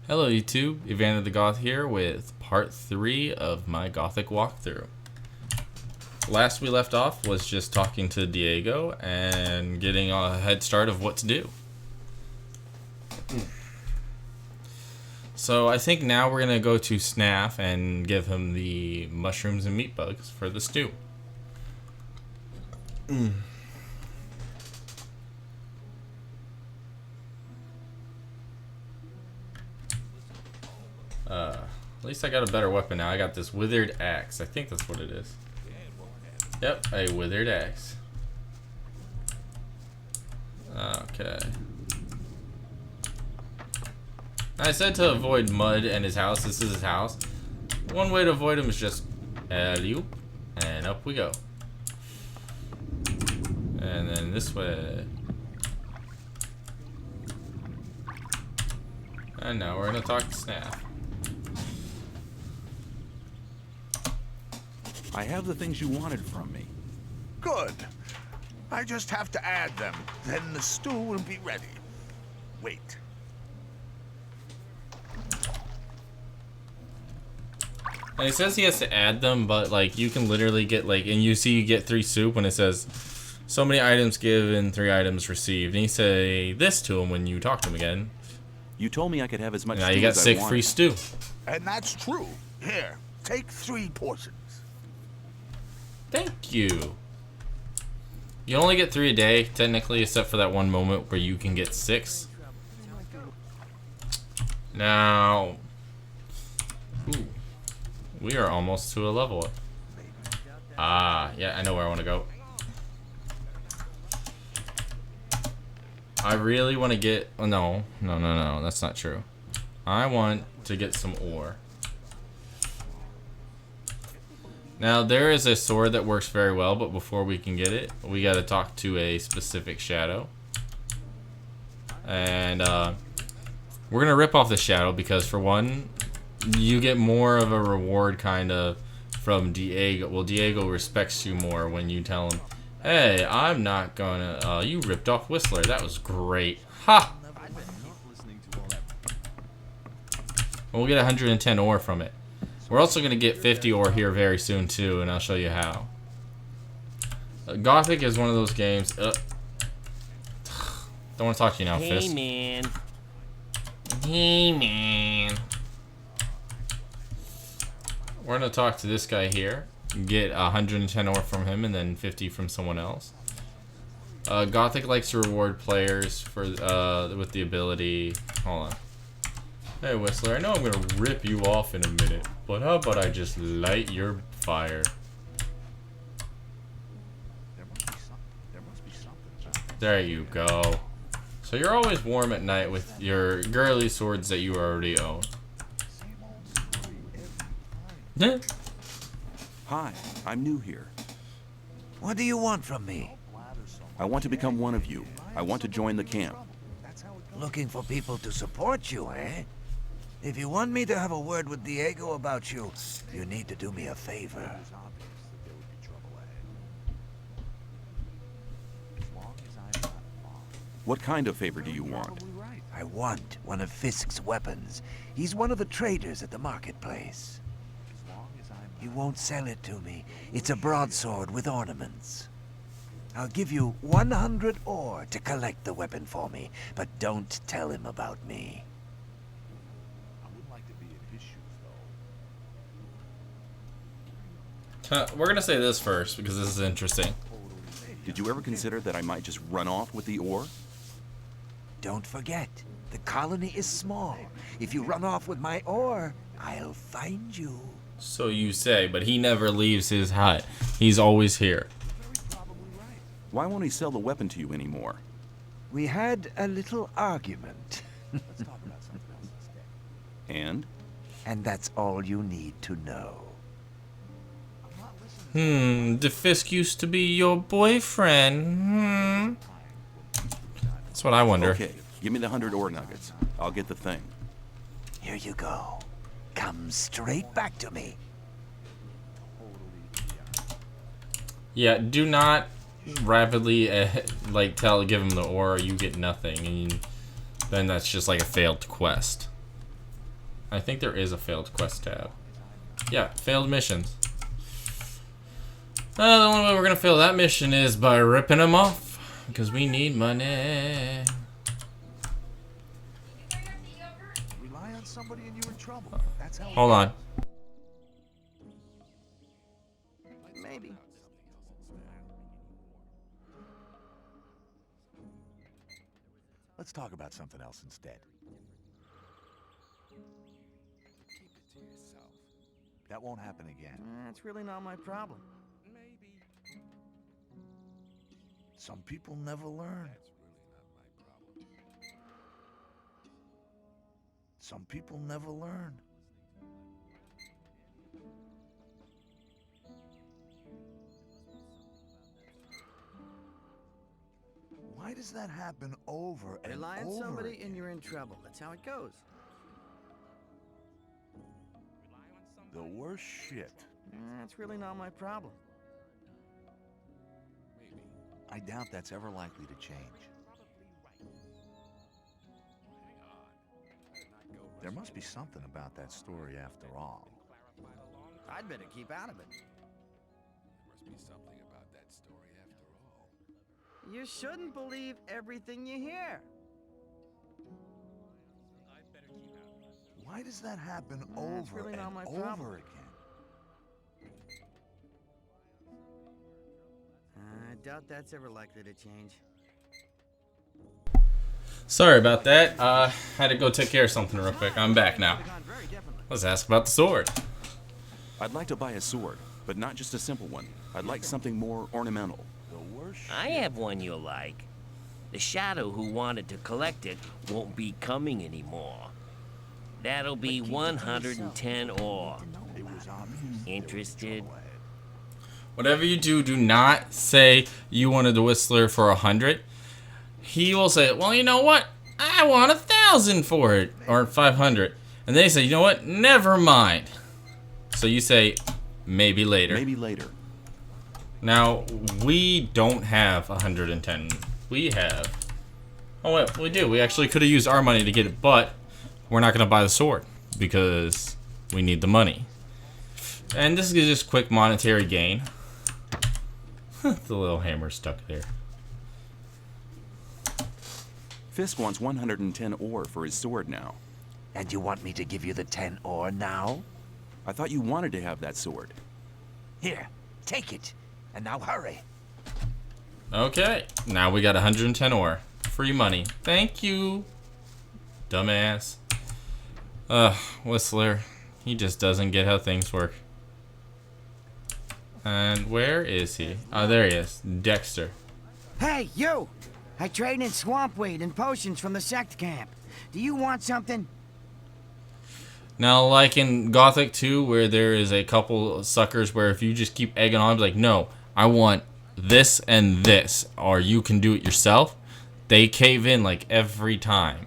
Hello YouTube, EVANDERtHeGOTH here with part 3 of my Gothic walkthrough. Last we left off was just talking to Diego and getting a head start of what to do. So I think now we're going to go to Snaff and give him the mushrooms and meat bugs for the stew. At least I got a better weapon now. I got this withered axe. I think that's what it is. Yep, a withered axe. Okay. I said to avoid mud and his house. This is his house. One way to avoid him is just alley-oop, and up we go. And then this way. And now we're gonna talk to Snaff. I have the things you wanted from me. Good. I just have to add them. Then the stew will be ready. Wait. And it says he has to add them, but like you can literally get like, and you see you get 3 soup when it says so many items given, 3 items received. And you say this to him when you talk to him again. You told me I could have as much Now stew you got as I 6 wanted. free stew. And that's true. Here, take 3 portions. Thank you. You only get 3 a day, technically, except for that one moment where you can get 6. Now, ooh, we are almost to a level up. Ah, yeah, I know where I want to go. I really want to get, oh, no, that's not true. I want to get some ore. Now, there is a sword that works very well, but before we can get it, we got to talk to a specific shadow. And we're going to rip off the shadow because, for one, you get more of a reward kind of from Diego. Well, Diego respects you more when you tell him, hey, I'm not going to... you ripped off Whistler. That was great. Ha! We'll get 110 ore from it. We're also going to get 50 ore here very soon too, and I'll show you how. Gothic is one of those games. Don't want to talk to you now, Fisk. Hey, man. We're going to talk to this guy here. Get 110 ore from him, and then 50 from someone else. Gothic likes to reward players for with the ability... Hold on. Hey, Whistler, I know I'm going to rip you off in a minute, but how about I just light your fire? There you go. So you're always warm at night with your girly swords that you already own. Hi, I'm new here. What do you want from me? I want to become one of you. I want to join the camp. Looking for people to support you, eh? If you want me to have a word with Diego about you, you need to do me a favor. What kind of favor do you want? I want one of Fisk's weapons. He's one of the traders at the marketplace. He won't sell it to me. It's a broadsword with ornaments. I'll give you 100 ore to collect the weapon for me, but don't tell him about me. We're going to say this first because this is interesting. Did you ever consider that I might just run off with the ore? Don't forget, the colony is small. If you run off with my ore, I'll find you. So you say, but he never leaves his hut. He's always here. Why won't he sell the weapon to you anymore? We had a little argument. And? And that's all you need to know. The Fisk used to be your boyfriend. That's what I wonder. Okay, give me the 100 ore nuggets. I'll get the thing. Here you go. Come straight back to me. Yeah, do not rapidly give him the ore, you get nothing, and then that's just like a failed quest. I think there is a failed quest tab. Yeah, failed missions. The only way we're gonna fail that mission is by ripping them off, because we need money. Rely on somebody and you're in trouble. That's how. Hold on. Maybe. Let's talk about something else instead. That won't happen again. That's really not my problem. Some people never learn. Some people never learn. Why does that happen over and Rely on over somebody again? and you're in trouble. That's how it goes. The worst shit. That's really not my problem. I doubt that's ever likely to change. There must be something about that story after all. I'd better keep out of it. You shouldn't believe everything you hear. Why does that happen That's over really not and my over problem. again? I doubt that's ever likely to change. Sorry about that. Had to go take care of something real quick. I'm back now. Let's ask about the sword. I'd like to buy a sword, but not just a simple one. I'd like something more ornamental. The worst I have one you'll like. The Shadow who wanted to collect it won't be coming anymore. That'll be 110 ore. It was obvious. Interested? Whatever you do, do not say you wanted the Whistler for 100. He will say, well, you know what? I want 1,000 for it, or 500. And they say, you know what? Never mind. So you say, maybe later. Maybe later. Now, we don't have 110. We have... Oh, wait, we do. We actually could have used our money to get it, but we're not going to buy the sword because we need the money. And this is just quick monetary gain. The little hammer stuck there. Fisk wants 110 ore for his sword now. And you want me to give you the 10 ore now? I thought you wanted to have that sword. Here, take it. And now hurry. Okay, now we got 110 ore. Free money. Thank you, dumbass. Whistler. He just doesn't get how things work. And where is he? Oh, there he is. Dexter. Hey, you! I trade in swamp weed and potions from the sect camp. Do you want something? Now, like in Gothic 2, where there is a couple suckers where if you just keep egging on, be like, no, I want this and this, or you can do it yourself, they cave in like every time.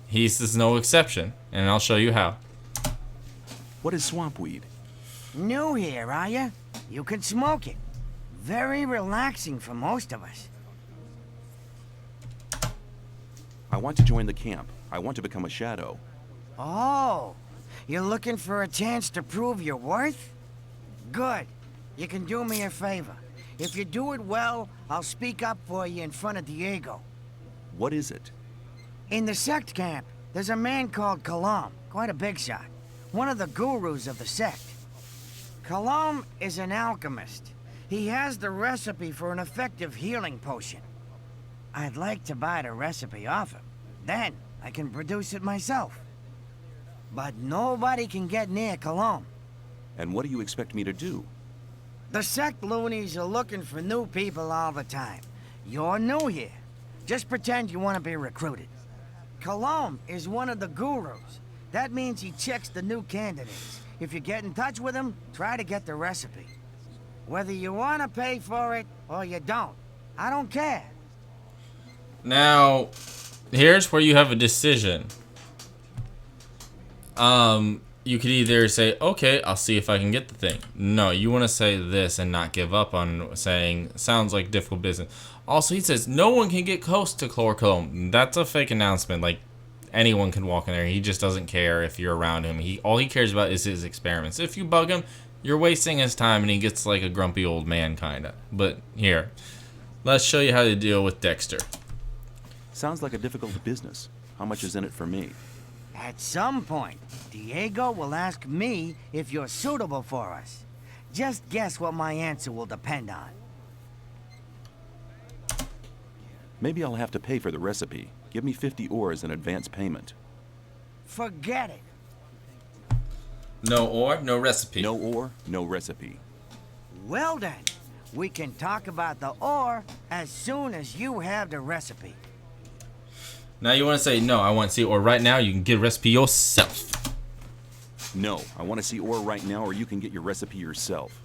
He's just no exception, and I'll show you how. What is swamp weed? New here, are ya? You can smoke it. Very relaxing for most of us. I want to join the camp. I want to become a shadow. Oh, you're looking for a chance to prove your worth? Good. You can do me a favor. If you do it well, I'll speak up for you in front of Diego. What is it? In the sect camp, there's a man called Kalam, quite a big shot. One of the gurus of the sect. Kalam is an alchemist. He has the recipe for an effective healing potion. I'd like to buy the recipe off him. Then I can produce it myself. But nobody can get near Kalam. And what do you expect me to do? The sect loonies are looking for new people all the time. You're new here. Just pretend you want to be recruited. Kalam is one of the gurus. That means he checks the new candidates. If you get in touch with him, try to get the recipe. Whether you want to pay for it or you don't, I don't care. Now, here's where you have a decision. You could either say, okay, I'll see if I can get the thing. No, you want to say this and not give up on saying, sounds like difficult business. Also, he says, no one can get close to Chlorochrome. That's a fake announcement. Like, anyone can walk in there. He just doesn't care if you're around him. All he cares about is his experiments. If you bug him, you're wasting his time, and he gets like a grumpy old man kinda. But here, let's show you how to deal with Dexter. Sounds like a difficult business. How much is in it for me? At some point, Diego will ask me if you're suitable for us. Just guess what my answer will depend on. Maybe I'll have to pay for the recipe. Give me 50 ore as an advance payment. Forget it. No ore, no recipe. No ore, no recipe. Well then, we can talk about the ore as soon as you have the recipe. Now you want to say, no, I want to see ore right now. You can get a recipe yourself. No, I want to see ore right now, or you can get your recipe yourself.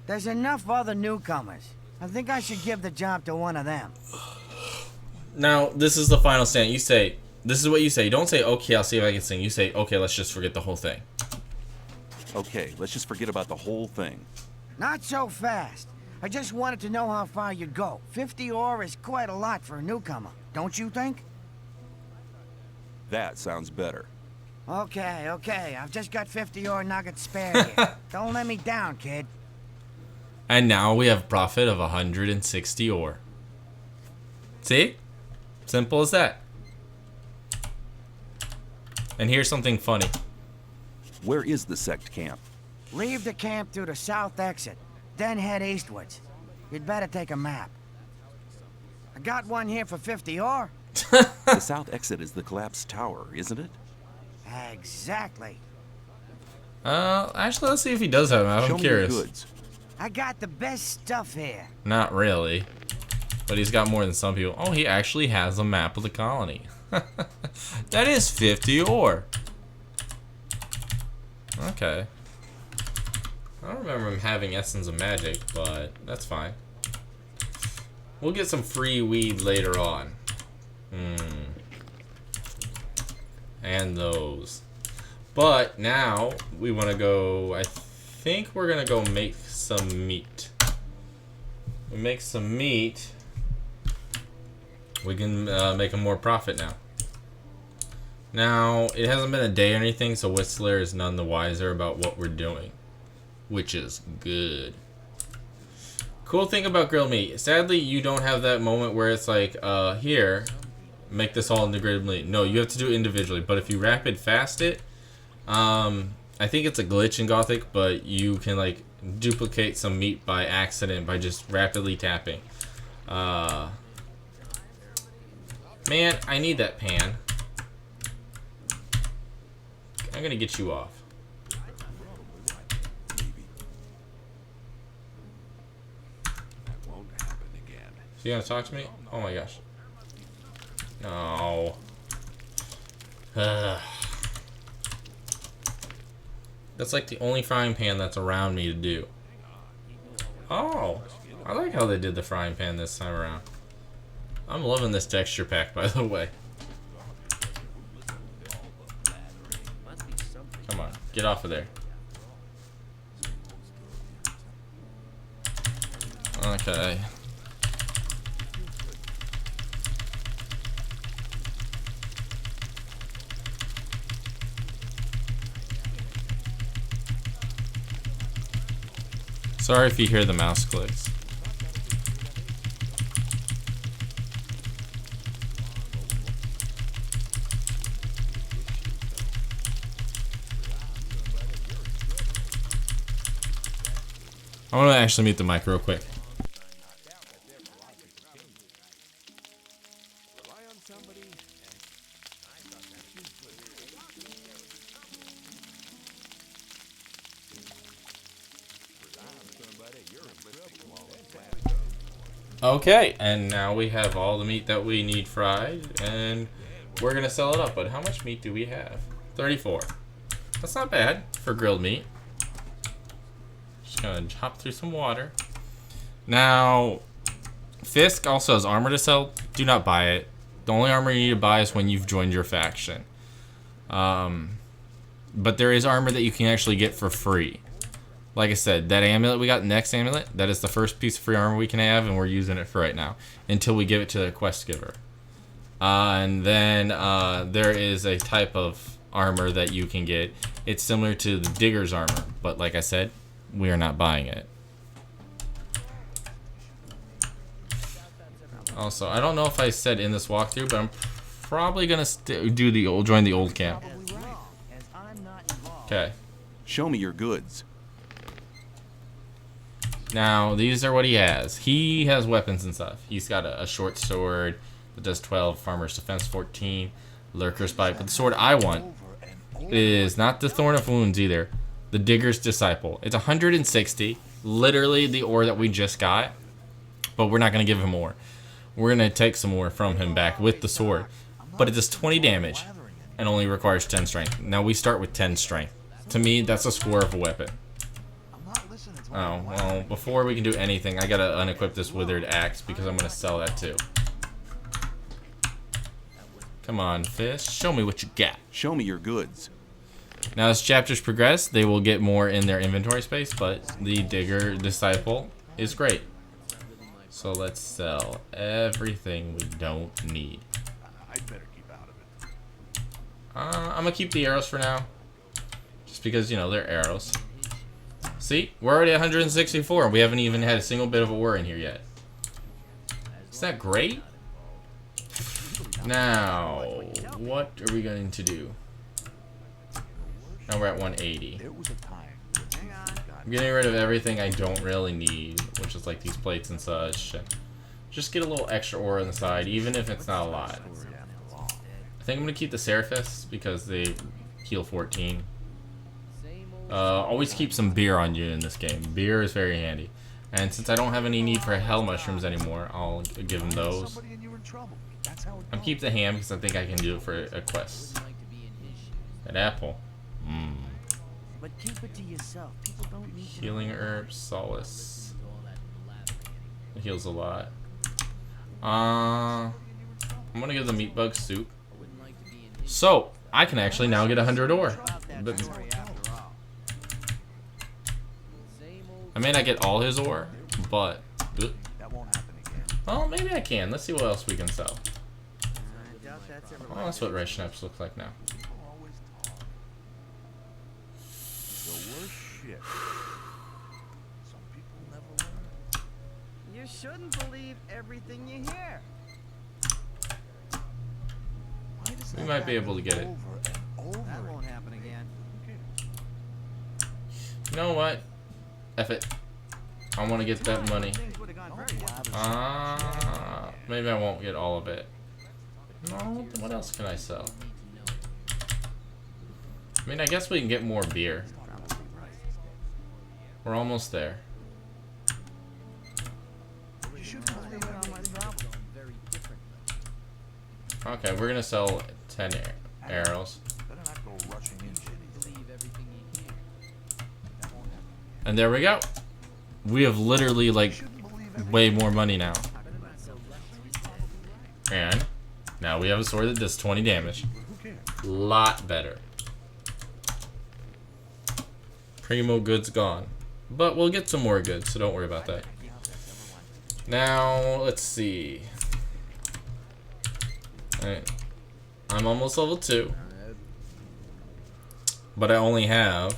There's enough other newcomers. I think I should give the job to one of them. Now, this is the final stand. You say, this is what you say. Don't say, okay, I'll see if I can sing. You say, okay, let's just forget the whole thing. Okay, let's just forget about the whole thing. Not so fast. I just wanted to know how far you'd go. 50 ore is quite a lot for a newcomer, don't you think? That sounds better. Okay, okay. I've just got 50 ore nuggets spare here. Don't let me down, kid. And now we have a profit of 160 ore. See? Simple as that. And here's something funny. Where is the sect camp? Leave the camp through the south exit, then head eastwards. You'd better take a map. I got one here for 50 ore. The south exit is the collapsed tower, isn't it? Exactly. Actually, let's see if he does have a map. Show I'm me your curious. goods. I got the best stuff here. Not really. But he's got more than some people. Oh, he actually has a map of the colony. That is 50 ore. Okay. I don't remember him having Essence of Magic, but that's fine. We'll get some free weed later on. And those. But now we want to go, I think we're going to go make some meat. We make some meat. We can make a more profit now. Now, it hasn't been a day or anything, so Whistler is none the wiser about what we're doing. Which is good. Cool thing about grilled meat. Sadly, you don't have that moment where it's like, here, make this all into grilled meat. No, you have to do it individually. But if you rapid fast it, I think it's a glitch in Gothic, but you can like duplicate some meat by accident by just rapidly tapping. Man, I need that pan. I'm gonna get you off. So you gonna talk to me? Oh my gosh. No. That's like the only frying pan that's around me to do. Oh, I like how they did the frying pan this time around. I'm loving this texture pack, by the way. Come on, get off of there. Okay. Sorry if you hear the mouse clicks. I want to actually mute the mic real quick. Okay, and now we have all the meat that we need fried, and we're gonna sell it up. But how much meat do we have? 34. That's not bad for grilled meat. Just gonna hop through some water. Now, Fisk also has armor to sell. Do not buy it. The only armor you need to buy is when you've joined your faction. But there is armor that you can actually get for free. Like I said, that amulet we got, next amulet, that is the first piece of free armor we can have, and we're using it for right now until we give it to the quest giver. And then there is a type of armor that you can get. It's similar to the digger's armor, but like I said, we are not buying it. Also, I don't know if I said in this walkthrough, but I'm probably gonna join the old camp. Okay. Show me your goods. Now, these are what he has. He has weapons and stuff. He's got a short sword that does 12, Farmer's Defense 14, Lurker's Bite. But the sword I want is not the Thorn of Wounds either. The Digger's Disciple. It's 160, literally the ore that we just got. But we're not going to give him more. We're going to take some more from him back with the sword. But it does 20 damage and only requires 10 strength. Now we start with 10 strength. To me, that's a score of a weapon. Oh, well, before we can do anything, I gotta unequip this withered axe because I'm gonna sell that too. Come on, Fisk. Show me what you got. Show me your goods. Now, as chapters progress, they will get more in their inventory space, but the Digger Disciple is great. So let's sell everything we don't need. I'd better keep out of it. I'm gonna keep the arrows for now. Just because, you know, they're arrows. See, we're already at 164. We haven't even had a single bit of a ore in here yet. Is that great? Now, what are we going to do? Now we're at 180. I'm getting rid of everything I don't really need, which is like these plates and such. Just get a little extra ore on the side, even if it's not a lot. I think I'm going to keep the Seraphis because they heal 14. Always keep some beer on you in this game. Beer is very handy. And since I don't have any need for hell mushrooms anymore, I'll give him those. I'm keep the ham because I think I can do it for a quest. An apple. But keep it to yourself. People don't need Healing herbs, solace. It heals a lot. I'm gonna give the meat bug soup. So I can actually now get 100 ore. But I may not get all his ore, but well, maybe I can. Let's see what else we can sell. Oh, that's what rice schnapps look like now. You shouldn't believe everything you hear. We might be able to get it. That won't happen again. You know what? F it. I want to get that money. Maybe I won't get all of it. No, what else can I sell? I mean, I guess we can get more beer. We're almost there. Okay, we're gonna sell 10 arrows. And there we go. We have literally, like, way more money now. And now we have a sword that does 20 damage. Lot better. Primo goods gone. But we'll get some more goods, so don't worry about that. Now, let's see. Alright. I'm almost level 2. But I only have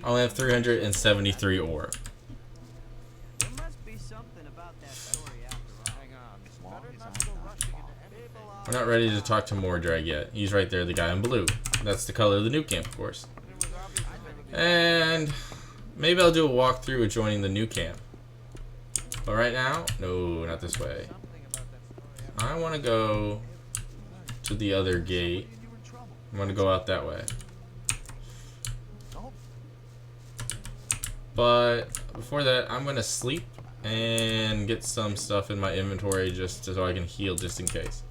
373 ore. There must be something about that story after all. Hang on. Better not go rushing into We're not ready to talk to Mordrag yet. He's right there, the guy in blue. That's the color of the new camp, of course. And maybe I'll do a walkthrough of joining the new camp. But right now, no, not this way. I want to go to the other gate. I'm going to go out that way. But before that, I'm going to sleep and get some stuff in my inventory just so I can heal just in case.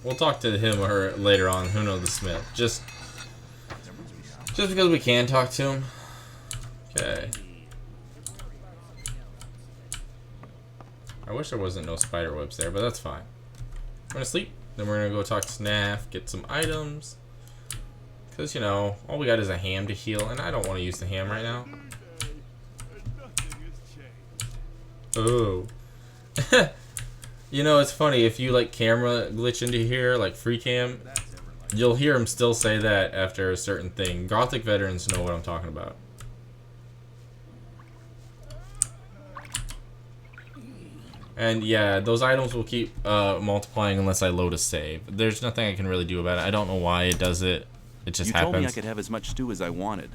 We'll talk to him or her later on, who knows, the smith. Just because we can talk to him. Okay. I wish there wasn't no spider webs there, but that's fine. I'm gonna sleep. Then we're gonna go talk to Snaff, get some items. Because, you know, all we got is a ham to heal, and I don't want to use the ham right now. Oh. You know, it's funny, if you, like, camera glitch into here, like free cam, you'll hear him still say that after a certain thing. Gothic veterans know what I'm talking about. And yeah, those items will keep multiplying unless I load a save. There's nothing I can really do about it. I don't know why it does it. It just happens. You told me I could have as much stew as I wanted.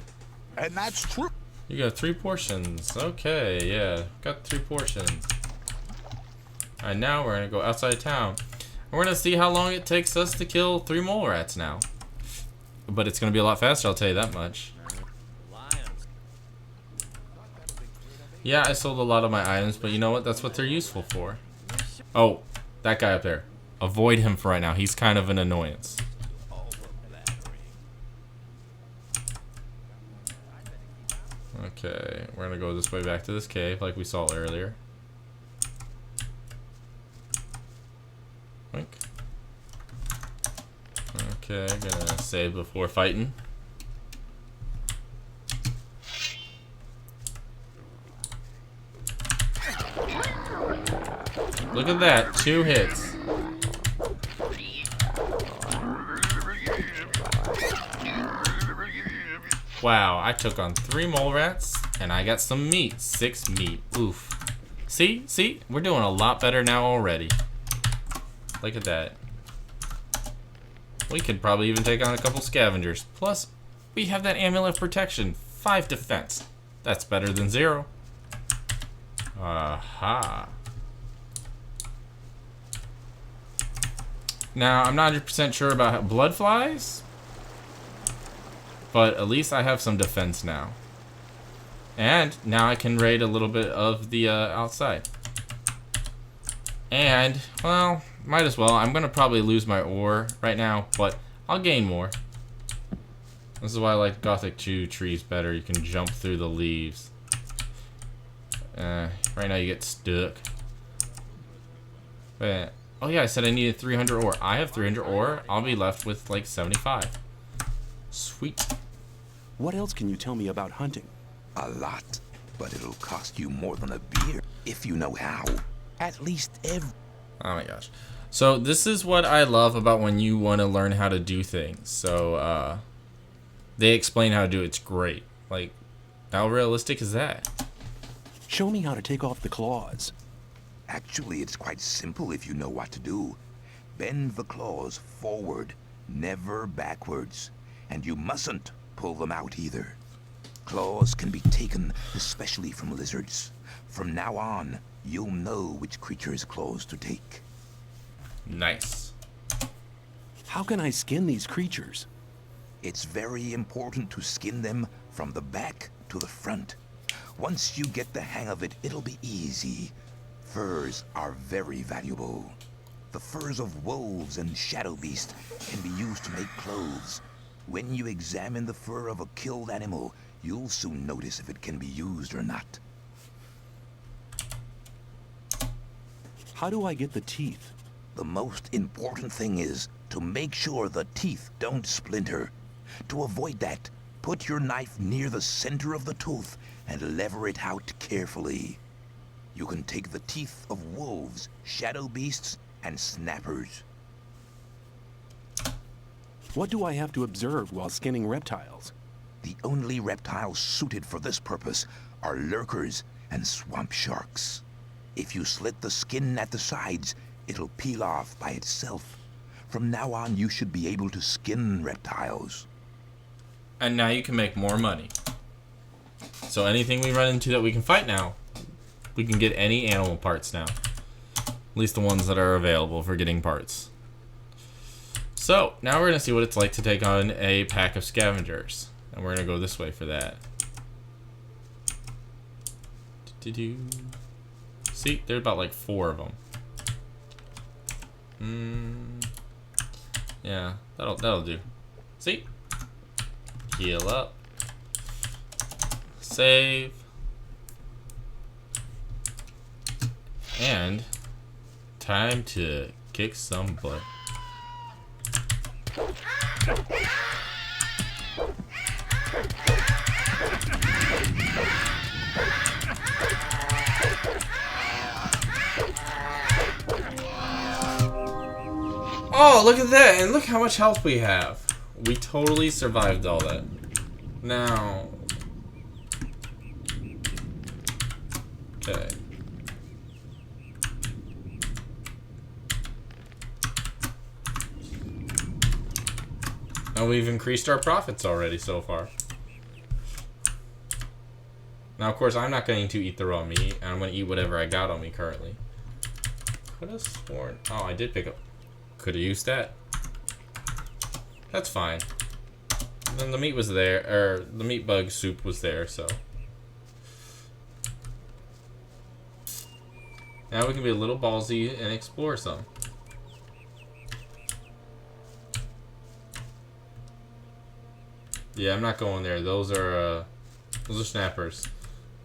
And that's true. You got 3 portions. Okay, yeah. Got 3 portions. Alright, now we're gonna go outside of town. We're gonna see how long it takes us to kill 3 mole rats now. But it's gonna be a lot faster, I'll tell you that much. Yeah, I sold a lot of my items, but you know what? That's what they're useful for. Oh, that guy up there. Avoid him for right now. He's kind of an annoyance. Okay, we're gonna go this way back to this cave like we saw earlier. Oink. Okay, gonna save before fighting. Look at that, 2 hits. Wow, I took on 3 mole rats and I got some meat. 6 meat. Oof. See? We're doing a lot better now already. Look at that. We could probably even take on a couple scavengers. Plus, we have that amulet of protection. 5 defense. That's better than 0. Aha. Now, I'm not 100% sure about blood flies, but at least I have some defense now. And now I can raid a little bit of the outside. And, well, might as well. I'm going to probably lose my ore right now, but I'll gain more. This is why I like Gothic 2 trees better. You can jump through the leaves. Right now you get stuck. But, oh yeah, I said I needed 300 ore. I have 300 ore. I'll be left with like 75. Sweet. What else can you tell me about hunting? A lot, but it'll cost you more than a beer if you know how. At least every... Oh my gosh. So this is what I love about when you want to learn how to do things. So they explain how to do it. It's great. Like, how realistic is that? Show me how to take off the claws. Actually, it's quite simple if you know what to do. Bend the claws forward, never backwards. And you mustn't pull them out either. Claws can be taken especially from lizards. From now on, you'll know which creature's claws to take. Nice. How can I skin these creatures? It's very important to skin them from the back to the front. Once you get the hang of it, it'll be easy. Furs are very valuable. The furs of wolves and shadow beasts can be used to make clothes. When you examine the fur of a killed animal, you'll soon notice if it can be used or not. How do I get the teeth? The most important thing is to make sure the teeth don't splinter. To avoid that, put your knife near the center of the tooth and lever it out carefully. You can take the teeth of wolves, shadow beasts, and snappers. What do I have to observe while skinning reptiles? The only reptiles suited for this purpose are lurkers and swamp sharks. If you slit the skin at the sides, it'll peel off by itself. From now on, you should be able to skin reptiles. And now you can make more money. So anything we run into that we can fight now, we can get any animal parts now. At least the ones that are available for getting parts. So, now we're going to see what it's like to take on a pack of scavengers. And we're going to go this way for that. See, there's about like 4 of them. Yeah, that'll do. See? Heal up. Save. And time to kick some butt. Oh, look at that, and look how much health we have. We totally survived all that. Now... Okay. And we've increased our profits already so far. Now, of course, I'm not going to eat the raw meat, and I'm going to eat whatever I got on me currently. Could have sworn... Oh, I did pick up... Could have used that. That's fine. And then the meat was there, or the meat bug soup was there, so... Now we can be a little ballsy and explore some. Yeah, I'm not going there. Those are snappers.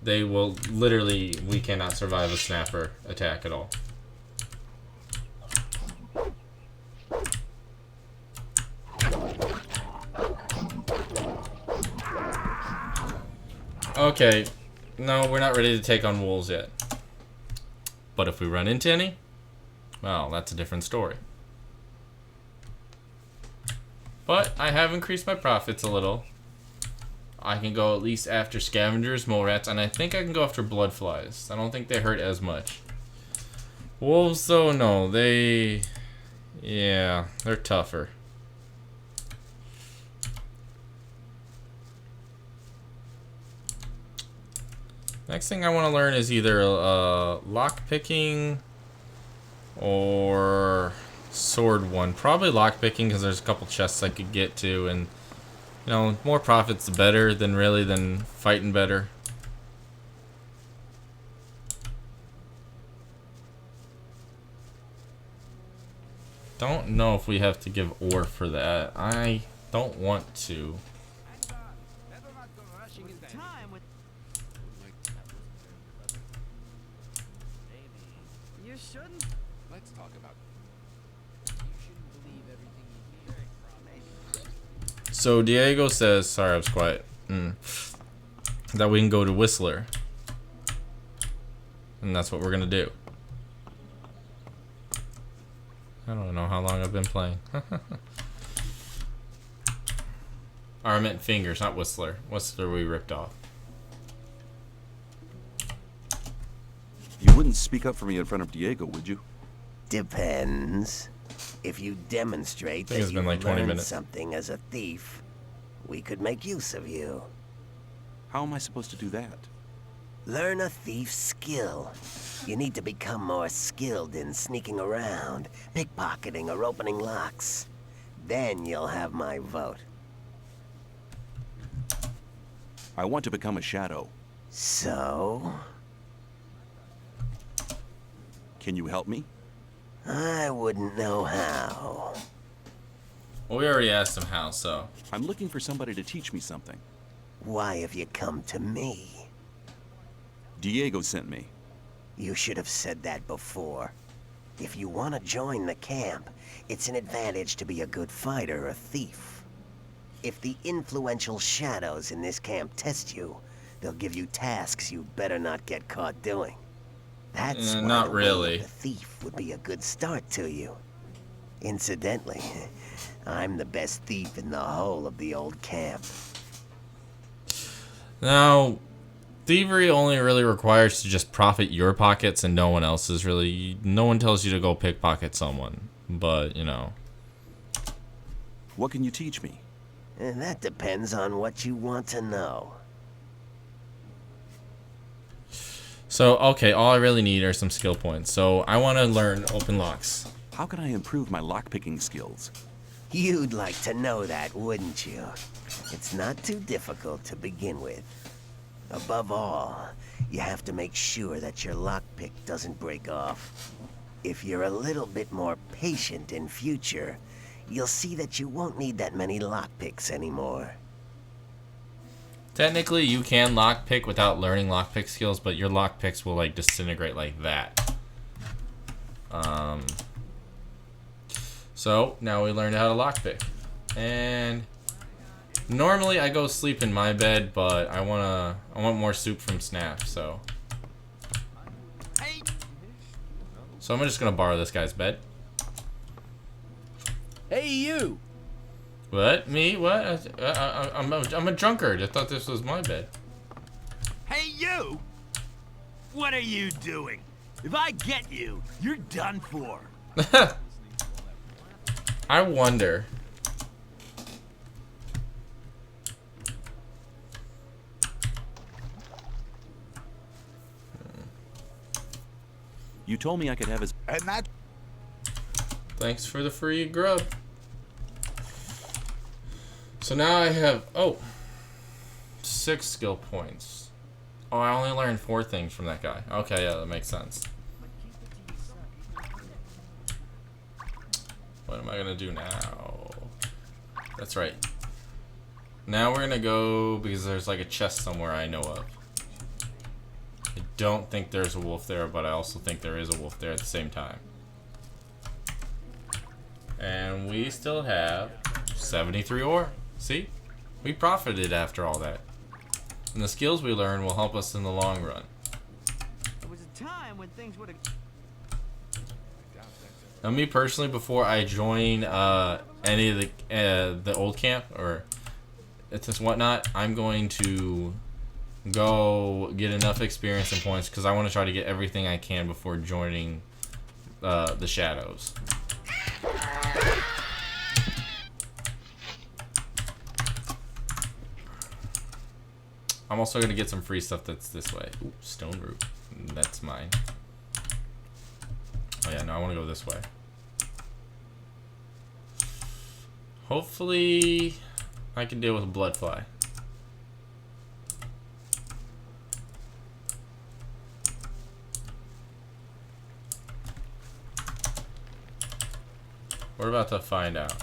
They will literally, we cannot survive a snapper attack at all. Okay, no, we're not ready to take on wolves yet. But if we run into any, well, that's a different story. But I have increased my profits a little. I can go at least after scavengers, mole rats, and I think I can go after blood flies. I don't think they hurt as much. Wolves, though, no, they... Yeah, they're tougher. Next thing I want to learn is either lock picking or sword one. Probably lock picking because there's a couple chests I could get to, and you know, more profits the better than fighting better. Don't know if we have to give ore for that. I don't want to. You shouldn't. Let's talk about So Diego says, sorry I was quiet, that we can go to Whistler. And that's what we're gonna do. I don't know how long I've been playing. I meant fingers, not Whistler. Whistler we ripped off. You wouldn't speak up for me in front of Diego, would you? Depends. If you demonstrate that it's been like 20 learned minutes. something as a thief, we could make use of you. How am I supposed to do that? Learn a thief's skill. You need to become more skilled in sneaking around, pickpocketing, or opening locks. Then you'll have my vote. I want to become a shadow. So? Can you help me? I wouldn't know how. Well, we already asked him how, so. I'm looking for somebody to teach me something. Why have you come to me? Diego sent me. You should have said that before. If you want to join the camp, it's an advantage to be a good fighter or thief. If the influential shadows in this camp test you, they'll give you tasks you better not get caught doing. That's why not the way really. of the thief would be a good start to you. Incidentally, I'm the best thief in the whole of the old camp. Now, thievery only really requires to just profit your pockets and no one else's really. No one tells you to go pickpocket someone, but you know. What can you teach me? And that depends on what you want to know. So, okay, all I really need are some skill points. So, I want to learn open locks. How can I improve my lockpicking skills? You'd like to know that, wouldn't you? It's not too difficult to begin with. Above all, you have to make sure that your lockpick doesn't break off. If you're a little bit more patient in future, you'll see that you won't need that many lockpicks anymore. Technically, you can lockpick without learning lockpick skills, but your lockpicks will like disintegrate like that. So now we learned how to lockpick, and normally I go sleep in my bed, but I want more soup from Snap, so I'm just gonna borrow this guy's bed. Hey, you! What? Me? What? I'm a drunkard. I thought this was my bed. Hey, you! What are you doing? If I get you, you're done for. I wonder. You told me I could have his... And that... Thanks for the free grub. So now I have, 6 skill points. Oh, I only learned 4 things from that guy. Okay, yeah, that makes sense. What am I gonna do now? That's right. Now we're gonna go, because there's like a chest somewhere I know of. I don't think there's a wolf there, but I also think there is a wolf there at the same time. And we still have 73 ore. See? We profited after all that. And the skills we learn will help us in the long run. There was a time when things would have... Now, me personally, before I join any of the old camp or it's whatnot, I'm going to go get enough experience and points because I want to try to get everything I can before joining the shadows. I'm also going to get some free stuff that's this way. Ooh, stone root. That's mine. Oh yeah, no, I want to go this way. Hopefully, I can deal with a blood fly. We're about to find out.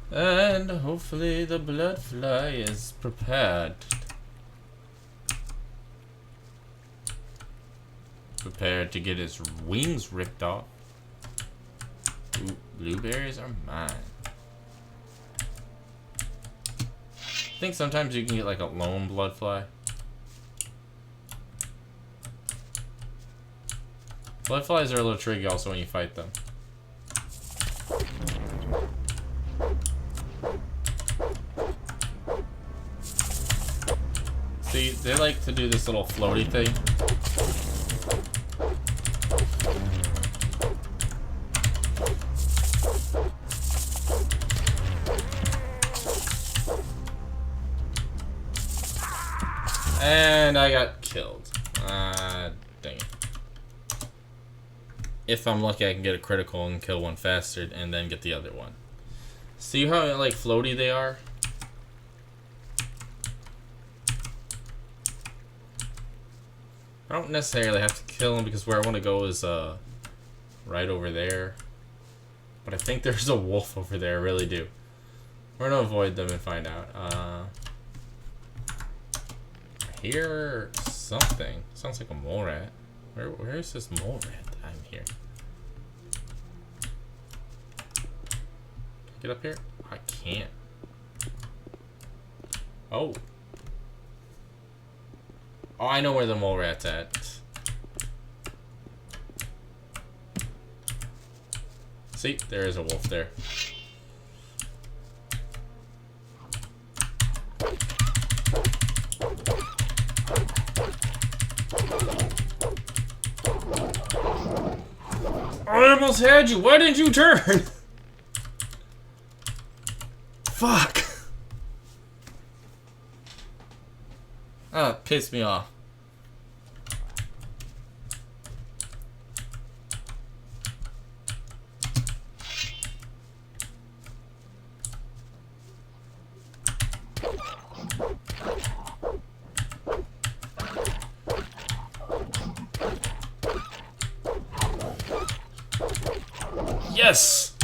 And hopefully the blood fly is prepared. Prepared to get his wings ripped off. Ooh, blueberries are mine. I think sometimes you can get like a lone blood fly. Blood flies are a little tricky also when you fight them. See, they like to do this little floaty thing. And I got killed. Dang it. If I'm lucky, I can get a critical and kill one faster and then get the other one. See how like floaty they are? I don't necessarily have to kill them because where I want to go is right over there. But I think there's a wolf over there, I really do. We're gonna avoid them and find out. I hear something. Sounds like a mole rat. Where is this mole rat that I'm here? Get up here? I can't. Oh. Oh, I know where the mole rat's at. See, there is a wolf there. I almost had you. Why didn't you turn? Fuck. Ah, pissed me off. Yes!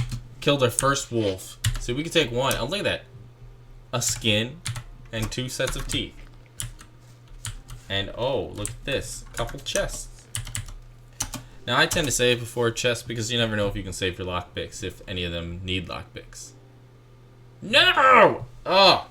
Killed our first wolf. See, we can take one. Oh, look at that. A skin and 2 sets of teeth. And oh, look at this. A couple chests. Now, I tend to save before chests because you never know if you can save your lockpicks if any of them need lockpicks. No! Oh!